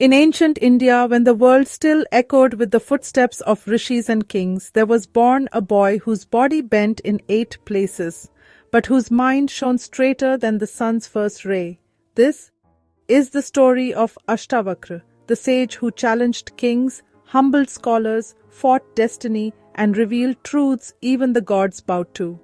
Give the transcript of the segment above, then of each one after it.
In ancient India, when the world still echoed with the footsteps of rishis and kings, there was born a boy whose body bent in 8 places, but whose mind shone straighter than the sun's first ray. This is the story of Ashtavakra, the sage who challenged kings, humbled scholars, fought destiny, and revealed truths even the gods bowed to.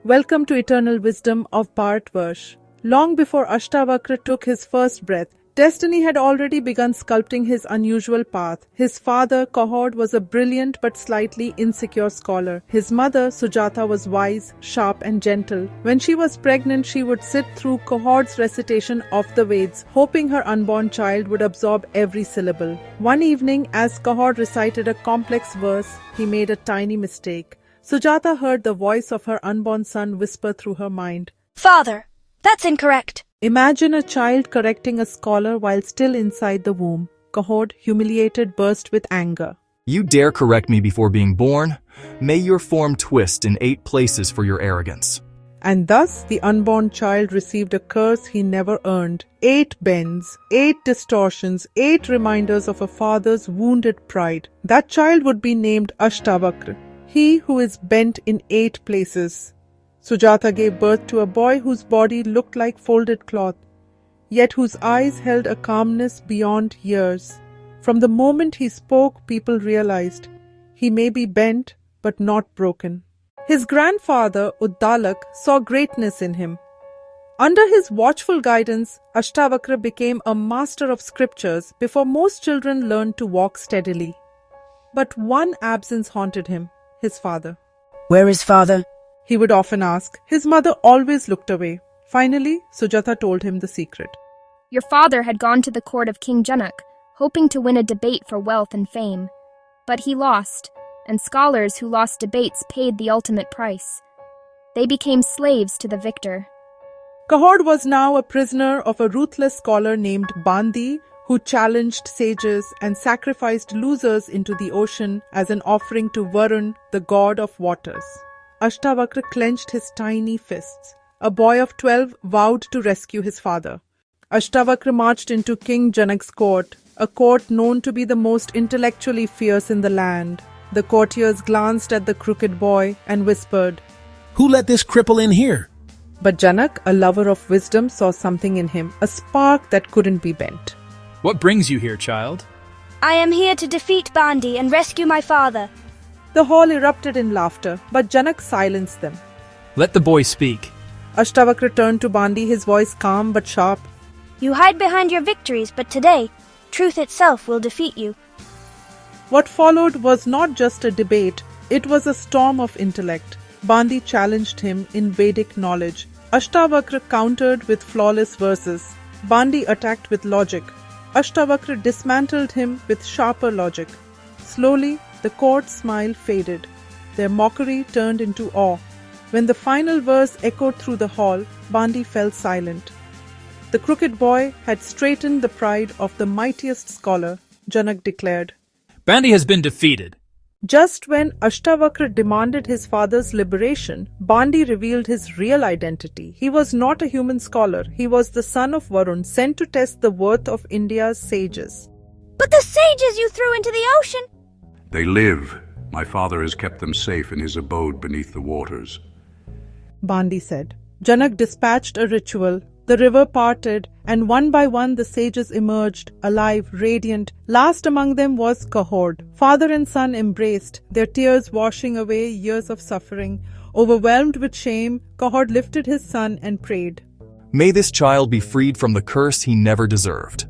Welcome to Eternal Wisdom of Bharatvarsh. Long before Ashtavakra took his first breath, destiny had already begun sculpting his unusual path. His father, Kahod, was a brilliant but slightly insecure scholar. His mother, Sujata, was wise, sharp, and gentle. When she was pregnant, she would sit through Kahod's recitation of the Veds, hoping her unborn child would absorb every syllable. One evening, as Kahod recited a complex verse, he made a tiny mistake. Sujata heard the voice of her unborn son whisper through her mind, "Father, that's incorrect." Imagine a child correcting a scholar while still inside the womb. Kahod, humiliated, burst with anger. "You dare correct me before being born? May your form twist in 8 places for your arrogance." And thus the unborn child received a curse he never earned. 8 bends, 8 distortions, 8 reminders of a father's wounded pride. That child would be named Ashtavakra, he who is bent in 8 places. Sujata gave birth to a boy whose body looked like folded cloth, yet whose eyes held a calmness beyond years. From the moment he spoke, people realized he may be bent, but not broken. His grandfather, Uddalak, saw greatness in him. Under his watchful guidance, Ashtavakra became a master of scriptures before most children learned to walk steadily. But one absence haunted him, his father. "Where is father?" He would often ask. His mother always looked away. Finally, Sujata told him the secret. Your father had gone to the court of King Janaka, hoping to win a debate for wealth and fame. But he lost, and scholars who lost debates paid the ultimate price. They became slaves to the victor. Kahod was now a prisoner of a ruthless scholar named Bandi, who challenged sages and sacrificed losers into the ocean as an offering to Varun, the god of waters. Ashtavakra clenched his tiny fists. A boy of 12 vowed to rescue his father. Ashtavakra marched into King Janaka's court, a court known to be the most intellectually fierce in the land. The courtiers glanced at the crooked boy and whispered, "Who let this cripple in here?" But Janak, a lover of wisdom, saw something in him, a spark that couldn't be bent. "What brings you here, child?" "I am here to defeat Bandi and rescue my father." The hall erupted in laughter, but Janak silenced them. "Let the boy speak." Ashtavakra turned to Bandi, his voice calm but sharp. "You hide behind your victories, but today, truth itself will defeat you." What followed was not just a debate, it was a storm of intellect. Bandi challenged him in Vedic knowledge. Ashtavakra countered with flawless verses. Bandi attacked with logic. Ashtavakra dismantled him with sharper logic. Slowly, the court's smile faded. Their mockery turned into awe. When the final verse echoed through the hall, Bandi fell silent. The crooked boy had straightened the pride of the mightiest scholar, Janak declared. "Bandi has been defeated." Just when Ashtavakra demanded his father's liberation, Bandi revealed his real identity. He was not a human scholar. He was the son of Varun, sent to test the worth of India's sages. "But the sages you threw into the ocean!" "They live. My father has kept them safe in his abode beneath the waters," Bandi said. Janak dispatched a ritual. The river parted, and one by one the sages emerged, alive, radiant. Last among them was Kahod. Father and son embraced, their tears washing away years of suffering. Overwhelmed with shame, Kahod lifted his son and prayed, "May this child be freed from the curse he never deserved."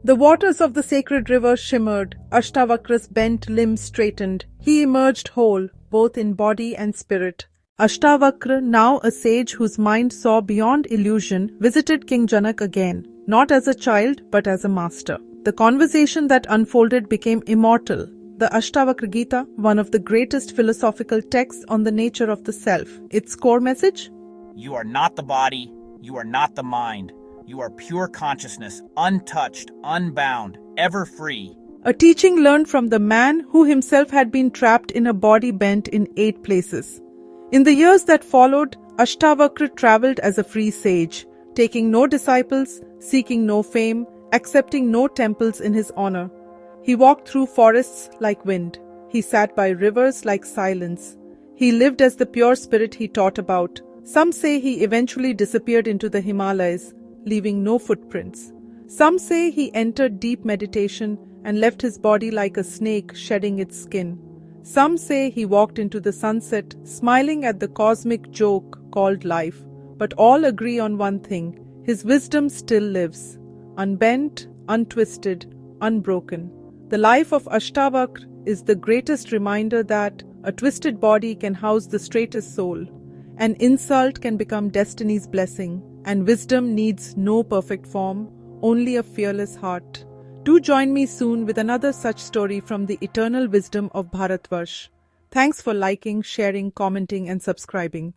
The waters of the sacred river shimmered. Ashtavakra's bent limbs straightened. He emerged whole, both in body and spirit. Ashtavakra, now a sage whose mind saw beyond illusion, visited King Janaka again, not as a child but as a master. The conversation that unfolded became immortal. The Ashtavakra Gita, one of the greatest philosophical texts on the nature of the self. Its core message? You are not the body, you are not the mind. You are pure consciousness, untouched, unbound, ever free. A teaching learned from the man who himself had been trapped in a body bent in 8 places. In the years that followed, Ashtavakra traveled as a free sage, taking no disciples, seeking no fame, accepting no temples in his honor. He walked through forests like wind. He sat by rivers like silence. He lived as the pure spirit he taught about. Some say he eventually disappeared into the Himalayas, leaving no footprints. Some say he entered deep meditation and left his body like a snake shedding its skin. Some say he walked into the sunset, smiling at the cosmic joke called life. But all agree on one thing: his wisdom still lives, unbent, untwisted, unbroken. The life of Ashtavakra is the greatest reminder that a twisted body can house the straightest soul. An insult can become destiny's blessing, and wisdom needs no perfect form, only a fearless heart. Do join me soon with another such story from the eternal wisdom of Bharatvarsh. Thanks for liking, sharing, commenting, and subscribing.